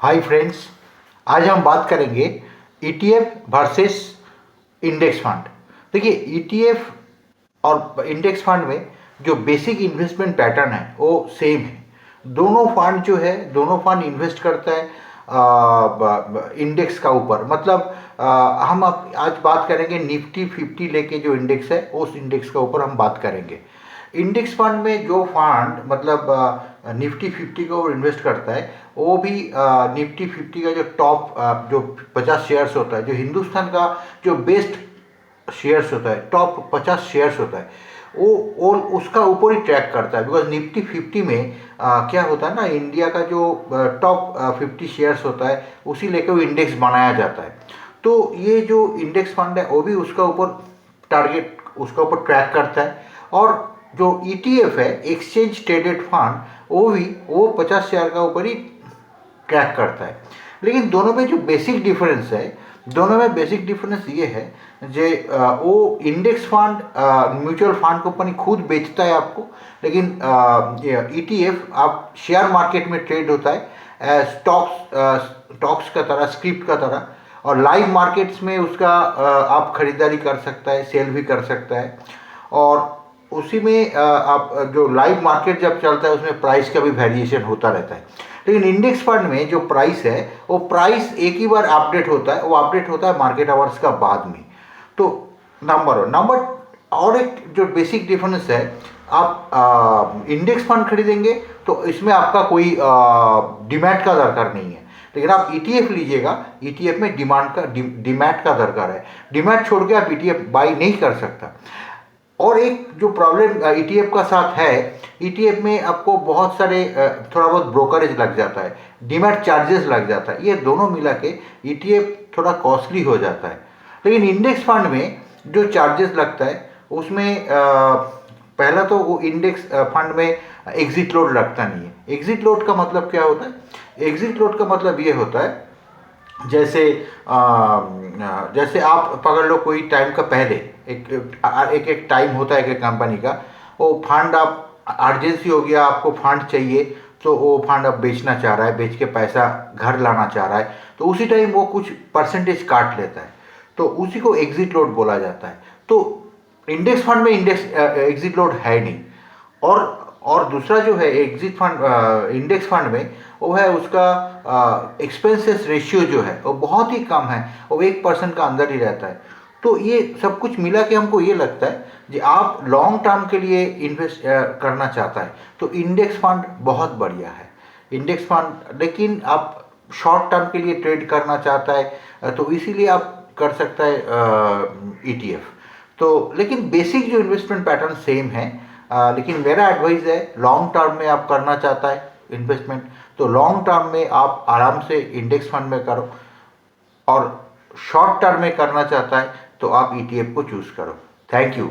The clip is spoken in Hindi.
हाय फ्रेंड्स, आज हम बात करेंगे ईटीएफ वर्सेस इंडेक्स फंड। देखिए, ईटीएफ और इंडेक्स फंड में जो बेसिक इन्वेस्टमेंट पैटर्न है वो सेम है। दोनों फंड जो है, दोनों फंड इन्वेस्ट करता है इंडेक्स का ऊपर। मतलब हम आज बात करेंगे निफ्टी 50 लेके जो इंडेक्स है उस इंडेक्स का ऊपर हम बात करेंगे। इंडेक्स फंड में जो फंड मतलब निफ्टी 50 को इन्वेस्ट करता है वो भी निफ्टी 50 का जो टॉप जो 50 शेयर्स होता है, जो हिंदुस्तान का जो बेस्ट शेयर्स होता है, टॉप 50 शेयर्स होता है, वो उसका ऊपर ही ट्रैक करता है। बिकॉज निफ्टी 50 में क्या होता है ना, इंडिया का जो टॉप 50 शेयर्स होता है उसी लेकर वो इंडेक्स बनाया जाता है। तो ये जो इंडेक्स फंड है वो भी उसका ऊपर टारगेट, उसका ऊपर ट्रैक करता है। और जो ईटीएफ है, एक्सचेंज ट्रेडेड फंड, वो 50 शेयर का ऊपर ही ट्रैक करता है। लेकिन दोनों में जो बेसिक डिफरेंस है, दोनों में बेसिक डिफरेंस ये है जे वो index fund mutual fund company खुद बेचता है आपको, लेकिन ईटीएफ आप शेयर मार्केट में ट्रेड होता है स्टॉक्स का तरह, स्क्रिप्ट का तरह। और लाइव मार्केट्स में उसका आप खरीदारी कर सकता है, सेल भी कर सकता है। और उसी में आप जो लाइव मार्केट जब चलता है उसमें प्राइस का भी वेरिएशन होता रहता है। लेकिन इंडेक्स फंड में जो प्राइस है वो प्राइस एक ही बार अपडेट होता है, वो अपडेट होता है मार्केट आवर्स का बाद में। तो नंबर और एक जो बेसिक डिफरेंस है, आप इंडेक्स फंड खरीदेंगे तो इसमें आपका कोई डीमैट का दरकार नहीं है। लेकिन आप ईटीएफ लीजिएगा, ईटीएफ में डीमैट का दरकार है। डीमैट छोड़ के आप ईटीएफ बाई नहीं कर सकता। और एक जो प्रॉब्लम ईटीएफ का साथ है, ईटीएफ में आपको बहुत सारे थोड़ा बहुत ब्रोकरेज लग जाता है, डीमैट चार्जेस लग जाता है। ये दोनों मिला के ईटीएफ थोड़ा कॉस्टली हो जाता है। लेकिन इंडेक्स फंड में जो चार्जेस लगता है उसमें पहला तो वो इंडेक्स फंड में एग्जिट लोड लगता नहीं है। एग्जिट लोड का मतलब क्या होता है? एग्जिट लोड का मतलब ये होता है जैसे आप पकड़ लो कोई टाइम का पहले एक टाइम होता है कि कंपनी का वो फंड, आप अर्जेंसी हो गया, आपको फंड चाहिए तो वो फंड अब बेचना चाह रहा है, बेच के पैसा घर लाना चाह रहा है, तो उसी टाइम वो कुछ परसेंटेज काट लेता है, तो उसी को एग्जिट लोड बोला जाता है। तो इंडेक्स फंड में एग्जिट लोड है नहीं। और दूसरा जो है एग्जिट फंड इंडेक्स फंड में वो है उसका एक्सपेंसेस रेशियो जो है वो बहुत ही कम है, वो 1% का अंदर ही रहता है। तो ये सब कुछ मिला के हमको ये लगता है कि आप लॉन्ग टर्म के लिए इन्वेस्ट करना चाहता है तो इंडेक्स फंड बहुत बढ़िया है, इंडेक्स फंड। लेकिन आप शॉर्ट टर्म के लिए ट्रेड करना चाहता है तो इसीलिए आप कर सकता है ईटीएफ। तो लेकिन बेसिक जो इन्वेस्टमेंट पैटर्न सेम है। लेकिन मेरा एडवाइस है, लॉन्ग टर्म में आप करना चाहता है इन्वेस्टमेंट तो लॉन्ग टर्म में आप आराम से इंडेक्स फंड में करो, और शॉर्ट टर्म में करना चाहता है तो आप ईटीएफ को चूज़ करो। Thank you.